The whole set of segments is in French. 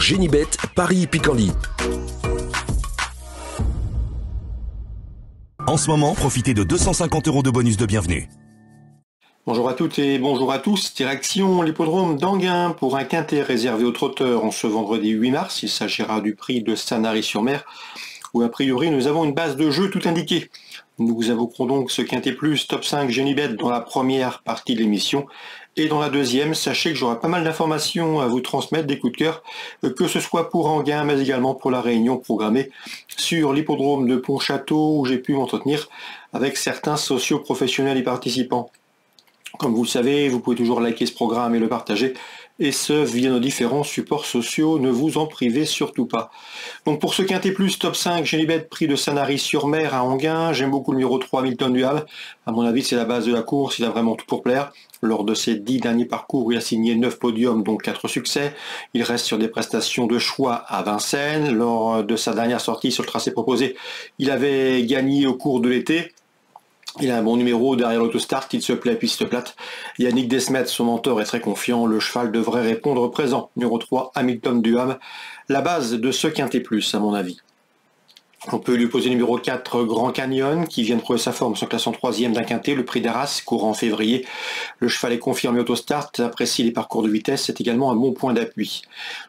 Génibet, Paris-Picanly. En ce moment, profitez de 250 € de bonus de bienvenue. Bonjour à toutes et bonjour à tous. Direction l'hippodrome d'Anguin pour un quintet réservé aux trotteurs en ce vendredi 8 mars. Il s'agira du prix de Sanary-sur-Mer où a priori nous avons une base de jeu tout indiquée. Nous vous invoquerons donc ce quintet plus top 5 Génibet dans la première partie de l'émission. Et dans la deuxième, sachez que j'aurai pas mal d'informations à vous transmettre, des coups de cœur, que ce soit pour Anguin, mais également pour la réunion programmée sur l'hippodrome de Pontchâteau, où j'ai pu m'entretenir avec certains socio-professionnels y participants. Comme vous le savez, vous pouvez toujours liker ce programme et le partager, et ce via nos différents supports sociaux, ne vous en privez surtout pas. Donc pour ce quintet plus top 5 Génibet, prix de Sanary-sur-Mer à Anguin, j'aime beaucoup le numéro 3 Hamilton du Havre. À mon avis, c'est la base de la course, il a vraiment tout pour plaire. Lors de ses 10 derniers parcours, il a signé 9 podiums, donc 4 succès. Il reste sur des prestations de choix à Vincennes. Lors de sa dernière sortie sur le tracé proposé, il avait gagné au cours de l'été. Il a un bon numéro derrière l'autostart, il se plaît, piste plate. Yannick Desmet, son mentor, est très confiant. Le cheval devrait répondre présent. Numéro 3, Hamilton du Havre. La base de ce quintet plus, à mon avis. On peut lui poser numéro 4, Grand Canyon, qui vient de prouver sa forme, son classement 3e d'un quintet, le prix d'Arras, courant en février. Le cheval est confirmé autostart, apprécie les parcours de vitesse, c'est également un bon point d'appui.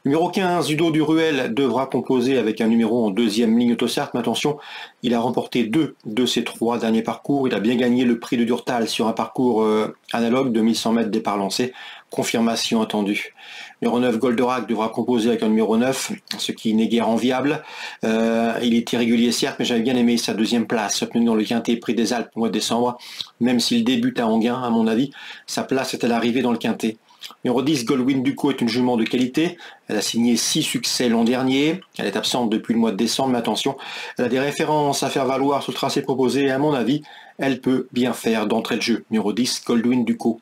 Numéro 15, Udo du Ruel, devra composer avec un numéro en deuxième ligne autostart, mais attention, il a remporté 2 de ses 3 derniers parcours, il a bien gagné le prix de Durtal sur un parcours analogue de 1100 mètres départ lancé, confirmation attendue. Numéro 9, Goldorak devra composer avec un numéro 9, ce qui n'est guère enviable. Il est irrégulier certes, mais j'avais bien aimé sa deuxième place, obtenue dans le quintet prix des Alpes au mois de décembre. Même s'il débute à Anguin, à mon avis, sa place est à l'arrivée dans le quintet. Numéro 10, Goldwyn Ducos est une jument de qualité. Elle a signé 6 succès l'an dernier. Elle est absente depuis le mois de décembre, mais attention, elle a des références à faire valoir sur le tracé proposé et à mon avis, elle peut bien faire d'entrée de jeu. Numéro 10, Goldwyn Ducos.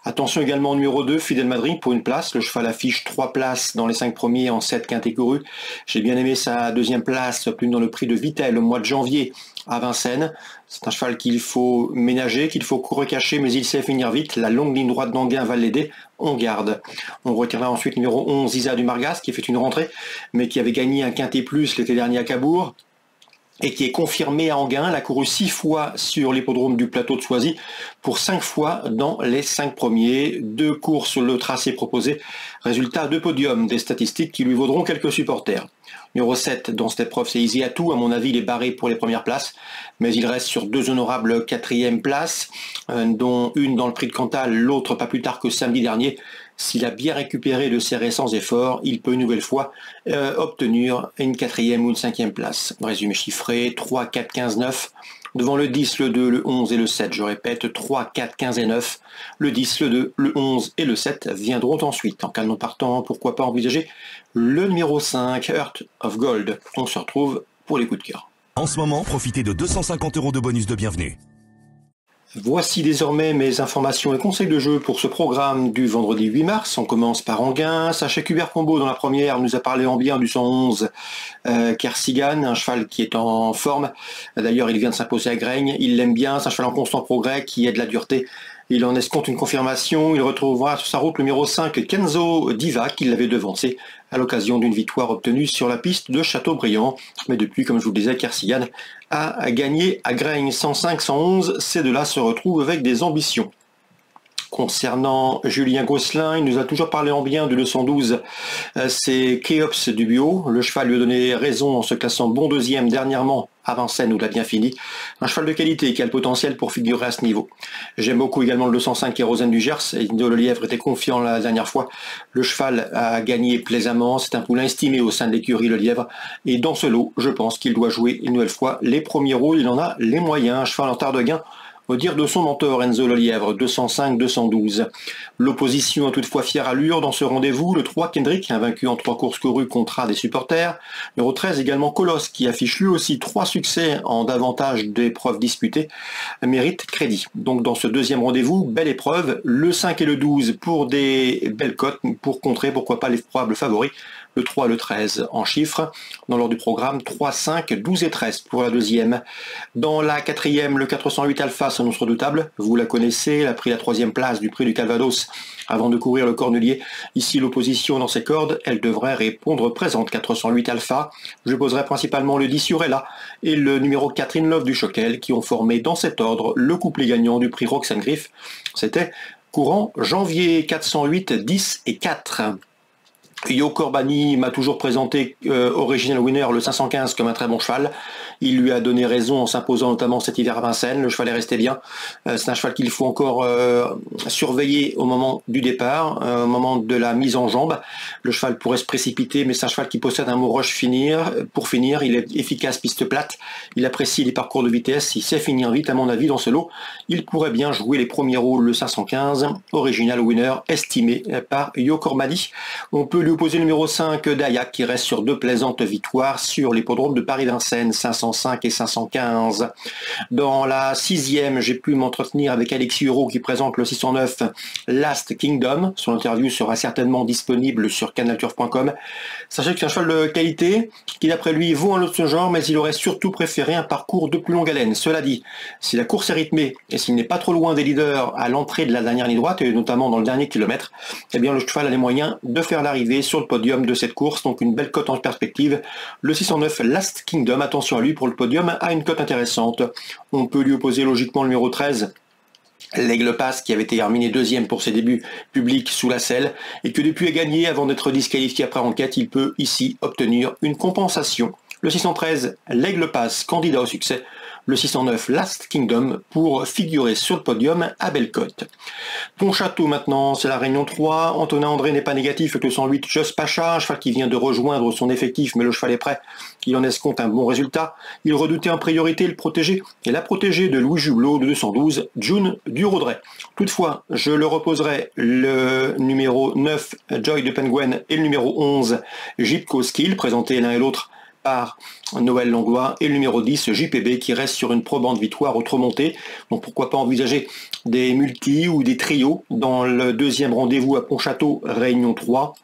Attention également au numéro 2, Fidel Madrid pour une place. Le cheval affiche 3 places dans les 5 premiers en 7 quintés courus. J'ai bien aimé sa deuxième place, obtenue dans le prix de Vittel au mois de janvier à Vincennes. C'est un cheval qu'il faut ménager, qu'il faut recacher, mais il sait finir vite. La longue ligne droite d'Anguin va l'aider. On garde. On retiendra ensuite numéro 11, Isa du Margas, qui fait une rentrée, mais qui avait gagné un quintet plus l'été dernier à Cabourg, et qui est confirmé à Anguin. Elle a couru 6 fois sur l'hippodrome du plateau de Soisy pour 5 fois dans les 5 premiers. 2 courses sur le tracé proposé. Résultat, 2 podiums, des statistiques qui lui vaudront quelques supporters. Numéro 7 dans cette épreuve, c'est Easy Atou. À mon avis, il est barré pour les premières places, mais il reste sur 2 honorables 4e places, dont une dans le prix de Cantal, l'autre pas plus tard que samedi dernier. S'il a bien récupéré de ses récents efforts, il peut une nouvelle fois obtenir une 4e ou une 5e place. Résumé chiffré, 3, 4, 15, 9. Devant le 10, le 2, le 11 et le 7. Je répète, 3, 4, 15 et 9. Le 10, le 2, le 11 et le 7 viendront ensuite. En cas de non partant, pourquoi pas envisager le numéro 5, Heart of Gold. On se retrouve pour les coups de cœur. En ce moment, profitez de 250 € de bonus de bienvenue. Voici désormais mes informations et conseils de jeu pour ce programme du vendredi 8 mars. On commence par Anguin. Sachez qu'Hubert Combeau, dans la première, nous a parlé en bien du 111 Kersigan, un cheval qui est en forme. D'ailleurs, il vient de s'imposer à Graigne. Il l'aime bien. C'est un cheval en constant progrès qui a de la dureté. Il en escompte une confirmation. Il retrouvera sur sa route le numéro 5, Kenzo Diva, qui l'avait devancé à l'occasion d'une victoire obtenue sur la piste de Châteaubriand. Mais depuis, comme je vous le disais, Kersigan a gagné à Graigne 105-111. Ces deux-là se retrouvent avec des ambitions. Concernant Julien Gosselin, il nous a toujours parlé en bien du 212. C'est Kéops du Bio. Le cheval lui a donné raison en se classant bon deuxième dernièrement à Vincennes où il a bien fini. Un cheval de qualité qui a le potentiel pour figurer à ce niveau. J'aime beaucoup également le 205 Kérosène du Gers. Le Lièvre était confiant la dernière fois. Le cheval a gagné plaisamment. C'est un poulain estimé au sein de l'écurie Le Lièvre. Et dans ce lot, je pense qu'il doit jouer une nouvelle fois les premiers rôles. Il en a les moyens. Un cheval en retard de gain. Au dire de son mentor Enzo Lelièvre, 205-212. L'opposition a toutefois fière allure dans ce rendez-vous. Le 3 Kendrick, invaincu en 3 courses courues, comptera des supporters. Numéro 13 également Colosse, qui affiche lui aussi 3 succès en davantage d'épreuves disputées, mérite crédit. Donc dans ce deuxième rendez-vous, belle épreuve. Le 5 et le 12 pour des belles cotes, pour contrer pourquoi pas les probables favoris. le 3, le 13 en chiffres. Dans l'ordre du programme, 3, 5, 12 et 13 pour la deuxième. Dans la quatrième, le 408 Alpha s'annonce redoutable. Vous la connaissez, elle a pris la troisième place du prix du Calvados avant de courir le Cornulier. Ici, l'opposition dans ses cordes, elle devrait répondre présente. 408 Alpha. Je poserai principalement le 10 Urella et le numéro 4 In Love du Choquel qui ont formé dans cet ordre le couplet gagnant du prix Roxane Griff. C'était courant janvier. 408, 10 et 4. Yo Corbani m'a toujours présenté Original Winner, le 515, comme un très bon cheval. Il lui a donné raison en s'imposant notamment cet hiver à Vincennes. Le cheval est resté bien. C'est un cheval qu'il faut encore surveiller au moment du départ, au moment de la mise en jambe. Le cheval pourrait se précipiter, mais c'est un cheval qui possède un mot rush pour finir. Il est efficace piste plate. Il apprécie les parcours de vitesse. Il sait finir vite, à mon avis, dans ce lot. Il pourrait bien jouer les premiers rôles, le 515, Original Winner, estimé par Yo Corbani. On peut lui opposer le numéro 5 d'Ayak qui reste sur 2 plaisantes victoires sur l'hippodrome de Paris-Vincennes, 505 et 515. Dans la 6e, j'ai pu m'entretenir avec Alexis Euro qui présente le 609 Last Kingdom. Son interview sera certainement disponible sur canalturf.com. Sachez que c'est un cheval de qualité qui d'après lui vaut un autre genre, mais il aurait surtout préféré un parcours de plus longue haleine. Cela dit, si la course est rythmée et s'il n'est pas trop loin des leaders à l'entrée de la dernière ligne droite, et notamment dans le dernier kilomètre, eh bien le cheval a les moyens de faire l'arrivée sur le podium de cette course, donc une belle cote en perspective. Le 609 Last Kingdom, attention à lui pour le podium, a une cote intéressante. On peut lui opposer logiquement le numéro 13, l'Aigle Pass, qui avait terminé deuxième pour ses débuts publics sous la selle, et que depuis a gagné avant d'être disqualifié après enquête, il peut ici obtenir une compensation. Le 613, l'Aigle Pass, candidat au succès. Le 609 Last Kingdom pour figurer sur le podium à belle cote. Pontchâteau maintenant, c'est la Réunion 3. Antonin André n'est pas négatif avec le 108 Just Pacha, un cheval qui vient de rejoindre son effectif, mais le cheval est prêt. Il en escompte un bon résultat. Il redoutait en priorité le protégé et la protégée de Louis Jublot de 212, June du Rodray. Toutefois, je le reposerai le numéro 9 Joy de Penguin et le numéro 11 Jipco Skill, présentés l'un et l'autre par Noël Langlois, et le numéro 10 JPB qui reste sur une probante victoire autre montée. Donc pourquoi pas envisager des multis ou des trios dans le deuxième rendez-vous à Pontchâteau, Réunion 3,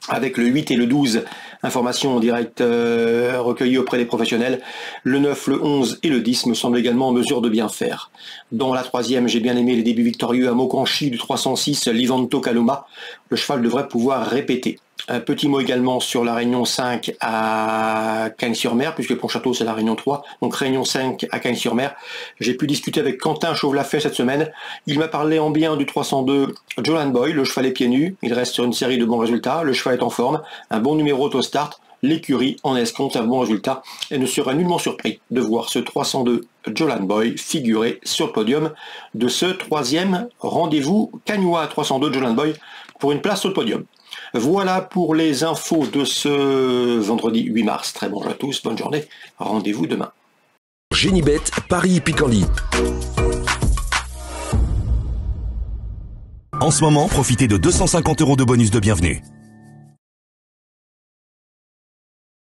avec le 8 et le 12, informations en direct recueillies auprès des professionnels. Le 9, le 11 et le 10 me semblent également en mesure de bien faire. Dans la troisième, j'ai bien aimé les débuts victorieux à Mokanchi du 306 Livanto Kaloma. Le cheval devrait pouvoir répéter. Un petit mot également sur la Réunion 5 à Cagnes-sur-Mer, puisque Pontchâteau c'est la Réunion 3, donc Réunion 5 à Cagnes-sur-Mer. J'ai pu discuter avec Quentin Chauvelafay cette semaine. Il m'a parlé en bien du 302 Jolan Boy, le cheval est pieds nus, il reste sur une série de bons résultats, le cheval est en forme, un bon numéro auto-start, l'écurie en escompte un bon résultat et ne serait nullement surpris de voir ce 302 Jolan Boy figurer sur le podium de ce troisième rendez-vous cagnois. 302 Jolan Boy pour une place sur le podium. Voilà pour les infos de ce vendredi 8 mars. Très bonjour à tous, bonne journée. Rendez-vous demain. Génibet, Paris Picardie. En ce moment, profitez de 250 € de bonus de bienvenue.